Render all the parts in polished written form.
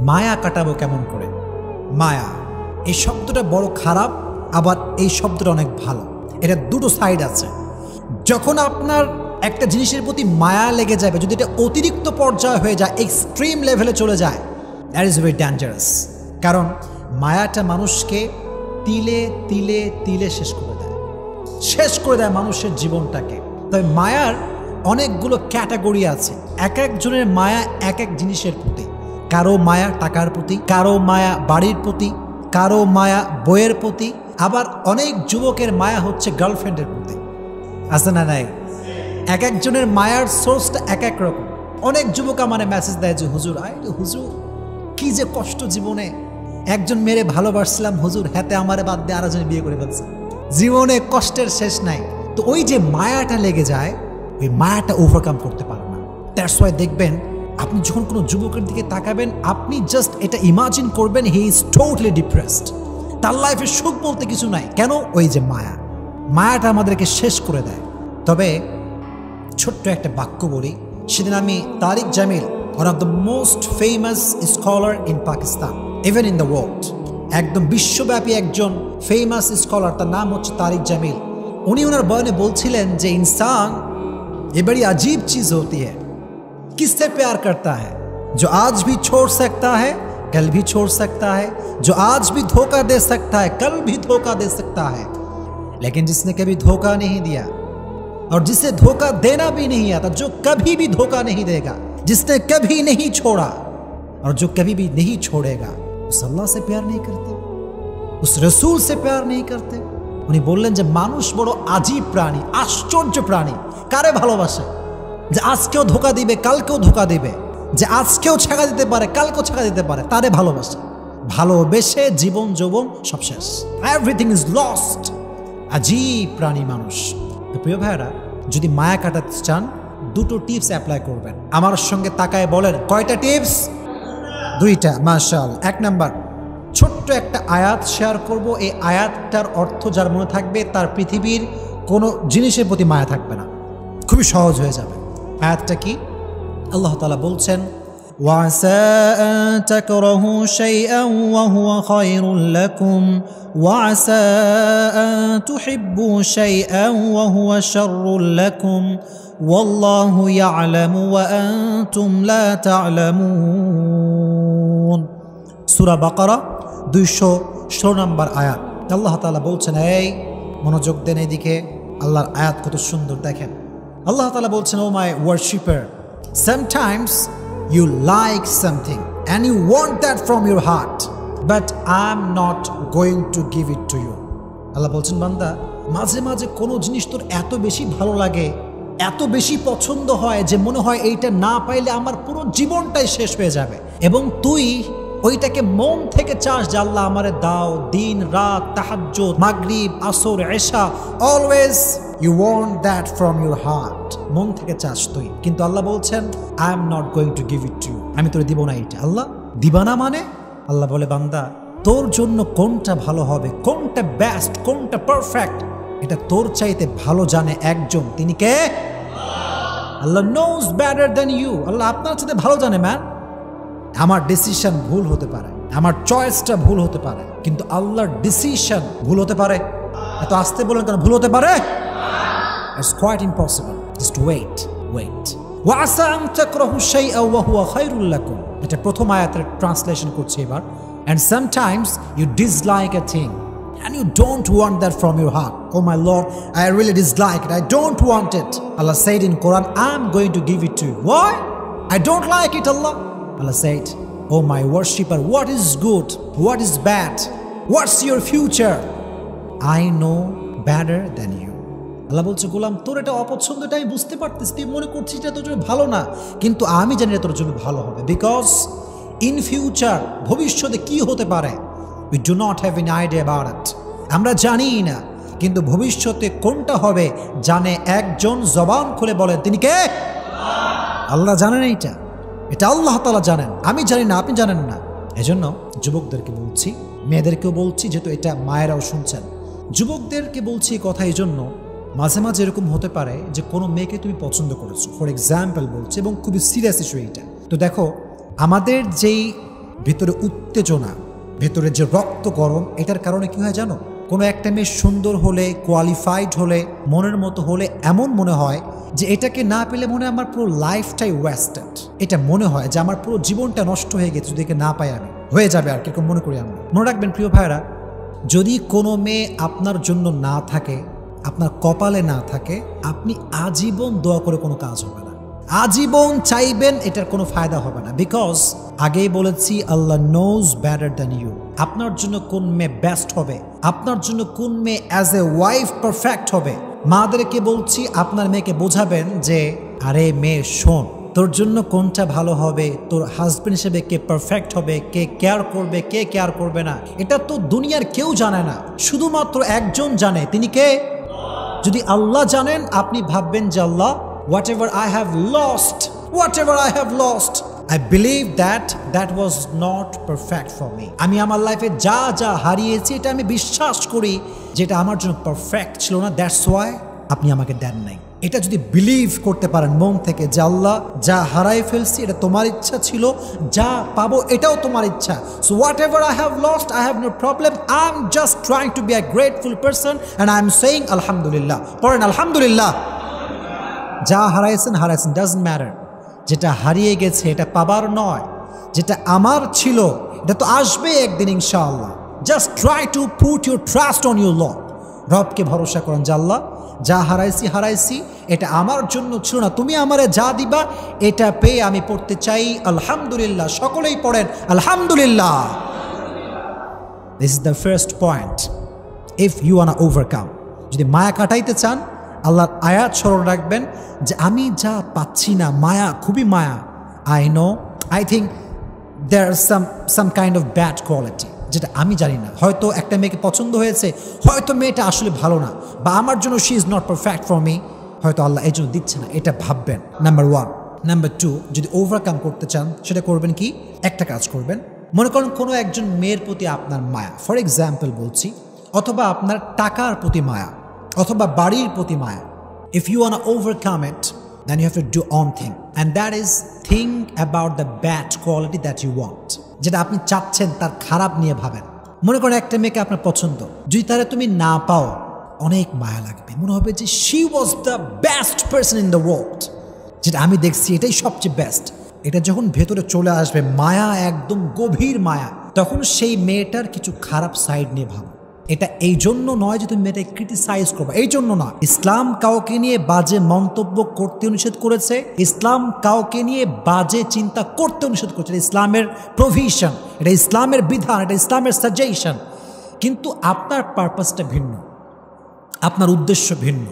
মায়া কাটাবো কেমন করে। মায়া এই শব্দটা বড় খারাপ, আবার এই শব্দটা অনেক ভালো। এটা দুটো সাইড আছে। যখন আপনার একটা জিনিসের প্রতি মায়া লেগে যাবে, যদি এটা অতিরিক্ত পর্যায়ে হয়ে যায়, এক্সট্রিম লেভেলে চলে যায়, দ্যাট ইজ ভেরি ডেঞ্জারাস। কারণ মায়াটা মানুষকে তিলে তিলে তিলে শেষ করে দেয় মানুষের জীবনটাকে। তবে মায়ার অনেকগুলো ক্যাটাগরি আছে। এক একজনের মায়া এক এক জিনিসের প্রতি। কারো মায়া টাকার প্রতি, কারো মায়া বাড়ির প্রতি, কারো মায়া বইয়ের প্রতি, আবার অনেক যুবকের মায়া হচ্ছে গার্লফ্রেন্ডের প্রতি। আছে না নাই? এক একজনের মায়ার সোর্সটা এক এক রকম। অনেক যুবক আমার মেসেজ দেয় যে হুজুর, হুজুর কি যে কষ্ট জীবনে, একজন মেয়েরে ভালোবাসছিলাম হুজুর, হাতে আমারে বাদ দিয়ে আরেকজন বিয়ে করে ফেলছে, জীবনে কষ্টের শেষ নাই। তো ওই যে মায়াটা লেগে যায়, ওই মায়াটা ওভারকাম করতে পারে না। দ্যাটস ওয়াই দেখবেন আপনি যখন কোনো যুবকের দিকে তাকাবেন, আপনি জাস্ট এটা ইমাজিন করবেন হি ইজ টোটালি ডিপ্রেসড, তার লাইফে সুখ বলতে কিছু নাই। কেন? ওই যে মায়াটা আমাদেরকে শেষ করে দেয়। তবে ছোট্ট একটা বাক্য বলি। সেদিন আমি Tariq Jamil, one of the most famous scholar in Pakistan, even in the world, একদম বিশ্বব্যাপী একজন ফেমাস স্কলার, তার নাম হচ্ছে তারিক জামিল। উনি ওনার বয়ানে বলছিলেন যে इंसान ये बड़ी अजीब चीज होती है, किससे प्यार करता है जो आज भी छोड़ सकता है कल भी छोड़ सकता है, जो आज भी धोखा दे सकता है कल भी धोखा दे सकता है, लेकिन जिसने कभी धोखा नहीं दिया और जिसे धोखा देना भी नहीं आता, जो कभी भी धोखा नहीं देगा, जिसने कभी नहीं छोड़ा और जो कभी भी नहीं छोड़ेगा, उस अल्लाह से प्यार नहीं करते, उस रसूल से प्यार नहीं करते। উনি বললেন যে মানুষ বড় আজীব প্রাণী, আশ্চর্য প্রাণী। কারে ভালোবাসে? যে আজকেও ধোকা দিবে কালকেও ধোকা দিবে, যে আজকেও ছাকা দিতে পারে কালকেও ছাকা দিতে পারে, তারে ভালোবাসে। ভালোবেসে জীবন যৌবন সব শেষ, এভরিথিং ইজ লস্ট। আজীব প্রাণী মানুষ। তো প্রিয় ভাইরা, যদি মায়া কাটাতে চান, দুটো টিপস অ্যাপ্লাই করবেন। আমার সঙ্গে তাকায় বলেন কয়টা টিপস? দুইটা। মাশাআল্লাহ। এক নাম্বার, ছোট্ট একটা আয়াত শেয়ার করব। এই আয়াতটার অর্থ যার মনে থাকবে তার পৃথিবীর কোনো জিনিসের প্রতি মায়া থাকবে না, খুবই সহজ হয়ে যাবে। আয়াতটা কি? আল্লাহ তাআলা বলছেন, ওয়াসা আন তাকরাহু শাইআন ওয়া হুয়া খায়রুল লাকুম ওয়াসা আন তুহিব্বু শাইআন ওয়া হুয়া শাররুল লাকুম ওয়াল্লাহু ইয়ালামু ওয়া আনতুম লা তা'লামুন। সূরা বাকারা 216 নম্বর আয়াত। আল্লাহ তাআলা বলছেন, এই মনোযোগ দেন এইদিকে, আল্লাহর আয়াত কত সুন্দর দেখেন। আল্লাহ তাআলা বলছেন, ও মাই worshipper, sometimes you like something and you want that from your heart, but I'm not going to give it to you. আল্লাহ বলছেন, বান্দা, মাঝে মাঝে কোনো জিনিস তোর এত বেশি ভালো লাগে, এত বেশি পছন্দ হয় যে মনে হয় এইটা না পাইলে আমার পুরো জীবনটাই শেষ হয়ে যাবে, এবং তুই ওইটাকে মন থেকে চাস যে আল্লাহ আমারে দাও। দিন রাত, তাহাজ্জুদ, মাগরিব, আসর, এশা, always you want that from your heart, মন থেকে চাস তুই। কিন্তু আল্লাহ বলছেন, I am not going to give it to you, আমি তোরে দিব না এটা। আল্লাহ দিবা না মানে? আল্লাহ বলে, বান্দা, তোর জন্য কোনটা ভালো হবে, কোনটা বেস্ট, কোনটা পারফেক্ট, এটা তোর চাইতে ভালো জানে একজন। তিনি কে? আল্লাহ নোজ বেটার দ্যান ইউ। আল্লাহ আপনার চাইতে ভালো জানে। ম্যান, আমার ডিসিশন ভুল হতে পারে, আমার চয়েসটা ভুল হতে পারে, কিন্তু আল্লাহর ডিসিশন ভুল হতে পারে? এত আসতে বলেন কেন? ভুল হতে পারে? It's quite impossible. Just wait. ওয়াসা আন তাকরাহু শাইআন ওয়া হুয়া খায়রুল লাকুম, এটা প্রথম আয়াতের ট্রান্সলেশন করছি এবার। And sometimes you dislike a thing and you don't want that from your heart. Oh my Lord, I really dislike it, I don't want it. Allah said in Quran, I'm going to give it to you. Why? I don't like it, Allah. Allah said, oh my worshipper, what is good, what is bad, what's your future? I know better than you. আল্লাহ বলছে, গোলাম, তোর এটা অপছন্দ, এটা আমি বুঝতে পারতেছি, তুই মনে করছিস এটা তোর জন্য ভালো না, কিন্তু আমি জানি এটা তোর জন্য ভালো হবে। বিকজ ইন ফিউচার, ভবিষ্যতে কি হতে পারে, we do not have any idea about it, আমরা জানি না। কিন্তু ভবিষ্যতে কোনটা হবে জানে একজন। জবান খুলে বলেন, তিনি কে? আল্লাহ জানেন। এটা আল্লাহ তাআলা জানেন, আমি জানি না, আপনি জানেন না। এজন্য যুবকদেরকে বলছি, মেয়েদেরকেও বলছি, যেহেতু এটা মায়েরাও শুনছেন, যুবকদেরকে বলছি এই কথা এই জন্য, মাঝে মাঝে এরকম হতে পারে যে কোনো মেয়েকে তুমি পছন্দ করেছো, ফর এক্সাম্পল বলছি, এবং খুবই সিরিয়াস ইস্যু এইটা। তো দেখো, আমাদের যেই ভিতরে উত্তেজনা, ভেতরে যে রক্ত গরম, এটার কারণে কি হয় জানো? কোনো একটা মেয়ে সুন্দর হলে, কোয়ালিফাইড হলে, মনের মতো হলে এমন মনে হয় যে এটাকে না পেলে মনে হয় আমার পুরো লাইফটাই ওয়েস্টেড। এটা মনে হয় যে আমার পুরো জীবনটা নষ্ট হয়ে গেছে যদি একে না পাই আমি, হয়ে যাবে আর কিরকম মনে করি আমরা। মনে রাখবেন প্রিয় ভাইরা, যদি কোনো মেয়ে আপনার জন্য না থাকে, আপনার কপালে না থাকে, আপনি আজীবন দোয়া করে কোনো কাজ হবে না, আজীবন চাইবেন, এটার কোনো ফায়দা হবে না। বিকজ আগেই বলেছি, আল্লাহ নোজ বেটার দ্যান ইউ। আপনার জন্য কোন মেয়ে বেস্ট হবে, আপনার জন্য কোন মেয়ে অ্যাজ এ ওয়াইফ পারফেক্ট হবে, মাদেরকে বলছি আপনার মেয়েকে বোঝাবেন যে আরে মেয়ে শোন, তোর জন্য কোনটা ভালো হবে, তোর হাজবেন্ড হিসেবে কে পারফেক্ট হবে, কে কেয়ার করবে, কে কেয়ার করবে না, এটা তো দুনিয়ার কেউ জানে না, শুধুমাত্র একজন জানে, তিনি কে? যদি আল্লাহ জানেন, আপনি ভাববেন যে আল্লাহ, whatever I have lost, I believe that was not perfect for me. আমি আমার লাইফে যা যা হারিয়েছি, এটা আমি বিশ্বাস করি যেটা আমার জন্য পারফেক্ট ছিল না, দ্যাটস ওয়াই আপনি আমাকে দেন নাই। এটা যদি বিলিভ করতে পারেন মন থেকে যে আল্লাহ, যা হারাই ফেলছি এটা তোমার ইচ্ছা ছিল, যা পাবো এটাও তোমার ইচ্ছা, so whatever I have lost, I have no problem, I'm just trying to be a grateful person and I'm saying alhamdulillah. পড়েন আলহামদুলিল্লাহ। যা হারাইছেন ডাজন্ট ম্যাটার, যেটা হারিয়ে গেছে এটা পাবার নয়, যেটা আমার ছিল এটা তো আসবে একদিন ইনশাআল্লাহ। Just try to put your trust on your Lord. রবকে ভরসা করেন যে আল্লাহ, যা হারাইছি এটা আমার জন্য ছিল না, তুমি আমারে যা দিবা এটা পেয়ে আমি পড়তে চাই আলহামদুলিল্লাহ। সকলেই পড়েন আলহামদুলিল্লাহ। This is the first point. If you want to overcome, যদি মায়া কাটাইতে চান, আল্লাহর আয়াত স্মরণ রাখবেন যে আমি যা পাচ্ছি না, মায়া, খুবই মায়া। I think there are some kind of bad quality, যেটা আমি জানি না। হয়তো একটা মেয়েকে পছন্দ হয়েছে, হয়তো মেয়েটা আসলে ভালো না, বা আমার জন্য she is not perfect for me, হয়তো আল্লাহ এই জন্য দিচ্ছে না, এটা ভাববেন। নাম্বার 1। নাম্বার 2, যদি ওভারকাম করতে চান সেটা করবেন কি? একটা কাজ করবেন, মনে করেন কোনো একজন মেয়ের প্রতি আপনার মায়া, ফর এক্সাম্পল বলছি, অথবা আপনার টাকার প্রতি মায়া, অথবা বাড়ির প্রতি মায়া। If you want to overcome it, then you have to do one thing, and that is think about the bad quality that you want. যেটা আপনি চাচ্ছেন তার খারাপ নিয়ে ভাবেন। মনে করেন একটা মেয়েকে আপনার পছন্দ, যদি তারা তুমি না পাও, অনেক মায়া লাগবে, মনে হবে যে she was the best person in the world, যেটা আমি দেখছি এটাই সবচেয়ে বেস্ট। এটা যখন ভেতরে চলে আসবে মায়া, একদম গভীর মায়া, তখন সেই মেয়েটার কিছু খারাপ সাইড নিয়ে ভাবো। এটা এই জন্য নয় যে তুমি মেয়েটাকে ক্রিটিসাইজ করবে, এই জন্য না। ইসলাম কাউকে নিয়ে বাজে মন্তব্য করতে নিষেধ করেছে, ইসলাম কাউকে নিয়ে বাজে চিন্তা করতে নিষেধ করেছে, ইসলামের প্রভিশন, এটা ইসলামের বিধান, এটা ইসলামের সাজেশন। কিন্তু আপনার পারপাসটা ভিন্ন, আপনার উদ্দেশ্য ভিন্ন।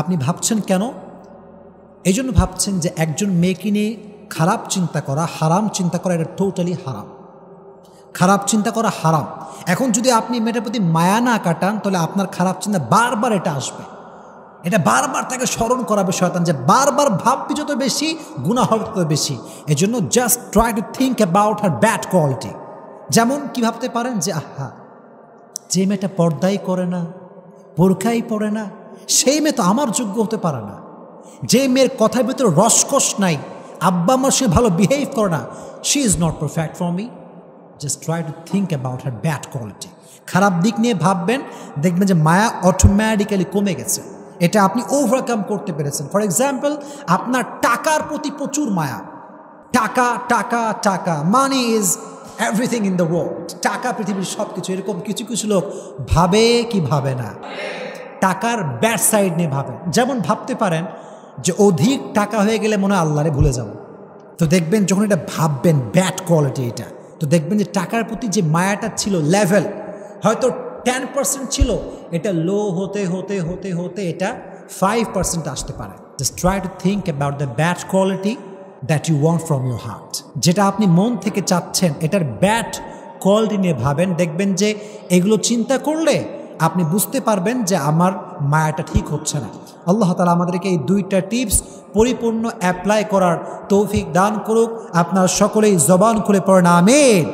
আপনি ভাবছেন কেন? এই জন্য ভাবছেন যে একজন মেয়েকে নিয়ে খারাপ চিন্তা করা, হারাম চিন্তা করা, এটা টোটালি হারাম। খারাপ চিন্তা করা হারাম। এখন যদি আপনি মেয়েটার প্রতি মায়া না কাটান, তাহলে আপনার খারাপ চিন্তা বারবার এটা আসবে, এটা বারবার তাকে স্মরণ করাবে শয়তান, যে বারবার ভাববি যত বেশি, গুনাহ হবে তত বেশি। এই জন্য just try to think about her bad quality. যেমন কি ভাবতে পারেন যে আহা, যে মেয়েটা পর্দাই করে না, বোরখাই পরে না, সেই মেয়ে তো আমার যোগ্য হতে পারে না। যে মেয়ের কথার ভিতরে রসকস নাই, আব্বা আমার সে ভালো বিহেভ করে না, she is not perfect for me. Just try to think about her bad quality. খারাপ দিক নিয়ে ভাববেন, দেখবেন যে মায়া অটোমেটিক্যালি কমে গেছে। এটা আপনি ওভারকাম করতে পেরেছেন। ফর এক্সাম্পল, আপনার টাকার প্রতি প্রচুর মায়া, টাকা টাকা টাকা, money is everything in the world, টাকা পৃথিবীর সব কিছু। এরকম কিছু কিছু লোক ভাবে কি ভাবে না, টাকার ব্যাড সাইড নিয়ে ভাবেন। যেমন ভাবতে পারেন যে অধিক টাকা হয়ে গেলে মনে হয় আল্লাহরে ভুলে যাব। তো দেখবেন যখন এটা ভাববেন ব্যাড কোয়ালিটি এটা, তো দেখবেন যে টাকার প্রতি যে মায়াটা ছিল লেভেল হয়তো 10% ছিল, এটা লো হতে হতে হতে হতে এটা 5% আসতে পারে। Just try to think about the bad quality that you want from your heart. যেটা আপনি মন থেকে চাচ্ছেন, এটার ব্যাড কোয়ালিটি নিয়ে ভাবেন। দেখবেন যে এগুলো চিন্তা করলে আপনি বুঝতে পারবেন যে আমার মায়াটা ঠিক হচ্ছে না। আল্লাহ তাআলা আমাদেরকে এই 2টা টিপস পরিপূর্ণ অ্যাপ্লাই করার তৌফিক দান করুক। আপনারা সকলেই জবান খুলে পড়েন আমিন।